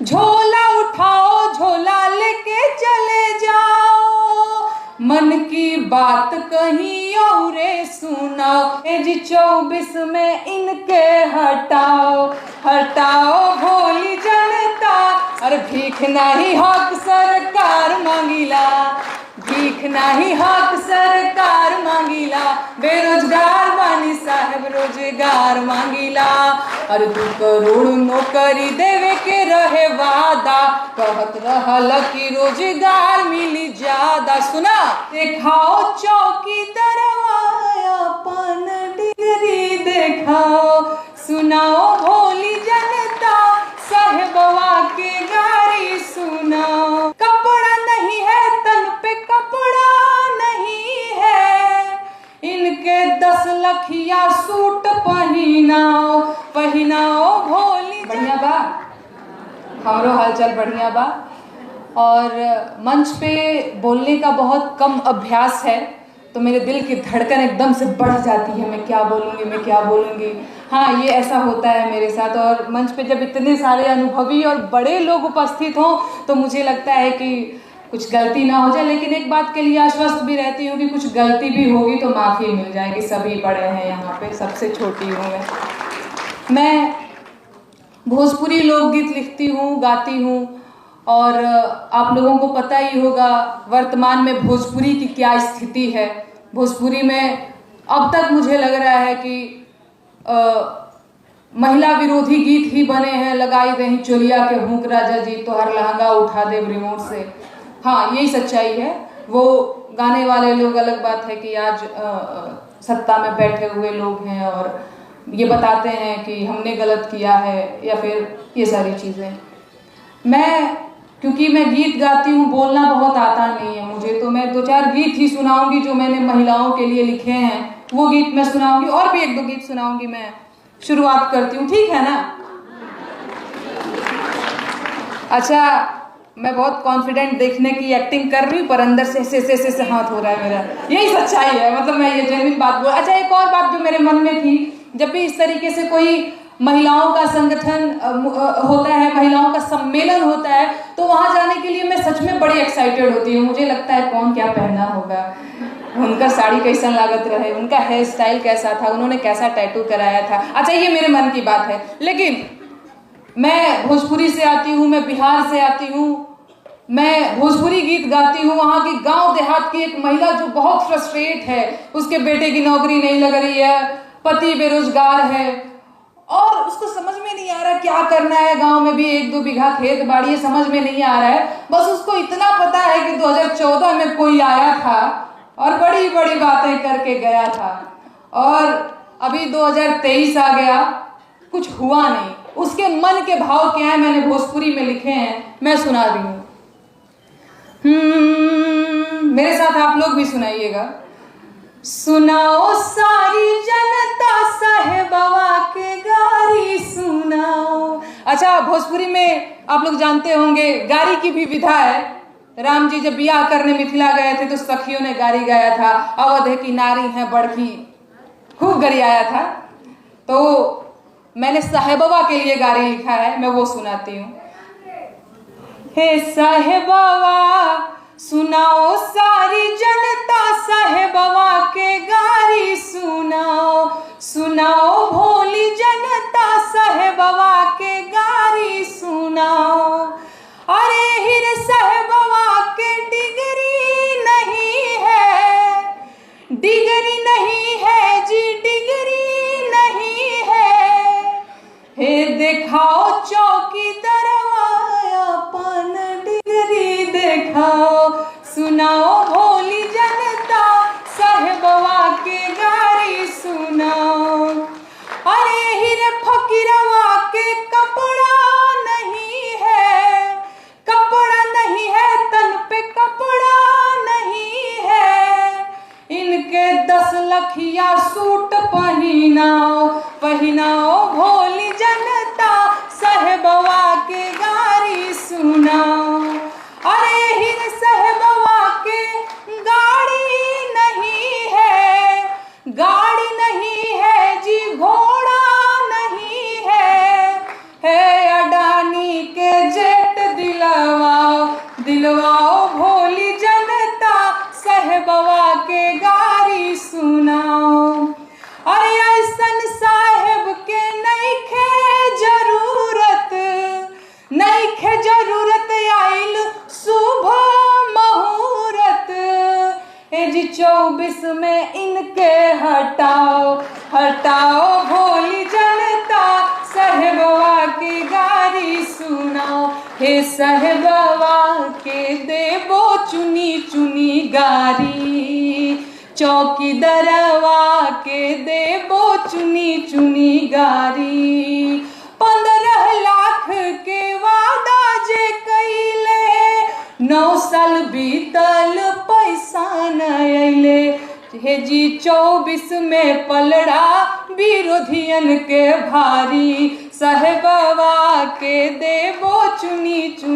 झोला उठाओ झोला लेके चले जाओ, मन की बात कहीं और सुनाओ, एज 24 में इनके हटाओ हटाओ भोली जनता। अरे भीख नहीं हक सरकार मांगिला, भीख नहीं हक सरकार मांगिला, बेरोजगार बानी साहब रोजगार मांगिला। अरे 2 करोड़ नौकरी देवे के रहे वादा, कहत रहल कि रोजगार मिली ज्यादा। सुना दिखाओ चौकी दरवाया अपन डिग्री दिखाओ, सुनाओ भोली जनता साहेबवा के गारी सुनाओ। कपड़ा नहीं है तन पे कपड़ा नहीं है, इनके 10 लखिया सूट पहनाओ पहनाओ भोली। बढ़िया बा, हमरो हालचाल बढ़िया बा। और मंच पे बोलने का बहुत कम अभ्यास है, तो मेरे दिल की धड़कन एकदम से बढ़ जाती है, मैं क्या बोलूँगी मैं क्या बोलूँगी। हाँ, ये ऐसा होता है मेरे साथ। और मंच पे जब इतने सारे अनुभवी और बड़े लोग उपस्थित हों तो मुझे लगता है कि कुछ गलती ना हो जाए, लेकिन एक बात के लिए आश्वस्त भी रहती हूँ कि कुछ गलती भी होगी तो माफ़ी मिल जाएगी। सभी बड़े हैं यहाँ पे, सबसे छोटी हूँ मैं भोजपुरी लोकगीत लिखती हूँ, गाती हूँ। और आप लोगों को पता ही होगा वर्तमान में भोजपुरी की क्या स्थिति है। भोजपुरी में अब तक मुझे लग रहा है कि महिला विरोधी गीत ही बने हैं। लगाई दही चोलिया के हुक राजा जी, तो हर लहंगा उठा दे रिमोट से। हाँ, यही सच्चाई है। वो गाने वाले लोग अलग बात है कि आज सत्ता में बैठे हुए लोग हैं और ये बताते हैं कि हमने गलत किया है या फिर ये सारी चीज़ें। क्योंकि मैं गीत गाती हूँ, बोलना बहुत आता नहीं है मुझे, तो मैं 2-4 गीत ही सुनाऊंगी जो मैंने महिलाओं के लिए लिखे हैं, वो गीत मैं सुनाऊंगी। और भी 1-2 गीत सुनाऊंगी। मैं शुरुआत करती हूँ, ठीक है ना? अच्छा, मैं बहुत कॉन्फिडेंट देखने की एक्टिंग कर रही हूँ, पर अंदर से हाथ हो रहा है मेरा। यही सच्चाई है, मतलब मैं ये जेन्युइन बात बोल। अच्छा, एक और बात जो मेरे मन में थी, जब भी इस तरीके से कोई महिलाओं का संगठन होता है, महिलाओं का सम्मेलन होता है, तो वहां जाने के लिए मैं सच में बड़ी एक्साइटेड होती हूँ। मुझे लगता है कौन क्या पहना होगा, उनका साड़ी कैसा लागत रहे, उनका हेयर स्टाइल कैसा था, उन्होंने कैसा टैटू कराया था। अच्छा, ये मेरे मन की बात है। लेकिन मैं भोजपुरी से आती हूँ, मैं बिहार से आती हूँ, मैं भोजपुरी गीत गाती हूँ। वहाँ की गांव देहात की एक महिला जो बहुत फ्रस्ट्रेट है, उसके बेटे की नौकरी नहीं लग रही है, पति बेरोजगार है और उसको समझ में नहीं आ रहा क्या करना है। गांव में भी 1-2 बीघा खेत बाड़ी है, समझ में नहीं आ रहा है। बस उसको इतना पता है कि 2014 में कोई आया था और बड़ी बड़ी बातें करके गया था, और अभी 2023 आ गया, कुछ हुआ नहीं। उसके मन के भाव क्या है मैंने भोजपुरी में लिखे हैं, मैं सुना रही हूँ। मेरे साथ आप लोग भी सुनाइएगा। सुनाओ सारी जनता साहेबवा के गारी सुनाओ। अच्छा, भोजपुरी में आप लोग जानते होंगे गारी की भी विधा है। राम जी जब ब्याह करने मिथिला गए थे तो सखियों ने गारी गाया था, अवध की नारी है बड़की, खूब गरियाया था। तो मैंने साहेबवा के लिए गारी लिखा है, मैं वो सुनाती हूँ। हे साहेबवा सुनाओ सारी जनता साहेबवा के गारी सुनाओ, सुनाओ भोली जनता साहेबवा के गारी सुनाओ। अरे हिर साहेबवा के डिग्री नहीं है, डिग्री नहीं है जी, डिग्री नहीं है। हे दिखाओ चौकी दरवाया अपन डिग्री दिखाओ, सुनाओ भोली जनता साहेबवा के गारी सुनाओ। अरे हिरे फकीरवा के कपड़ा नहीं है, कपड़ा नहीं है तन पे कपड़ा नहीं है, इनके 10 लखिया सूट पहनाओ पहनाओ भोली जनता साहेबवा के गारी सुनाओ। अरे हिर साहेबवा के गाड़ी नहीं है, गाड़ी नहीं है जी, घोड़ा नहीं है, अडानी के जे 24 में इनके हटाओ हटाओ। भोली जनता साहेबवा की गारी सुनाओ, हे साहेबवा के देबो चुनी चुनी गारी, चौकीदारवा के देबो चुनी चुनी गारी। 15 लाख के वादा जे कैले 9 साल बीतल पैसा न अइले। हे जी 24 में पलड़ा विरोधियन के भारी, साहेबवा के देबो चुनी चुनी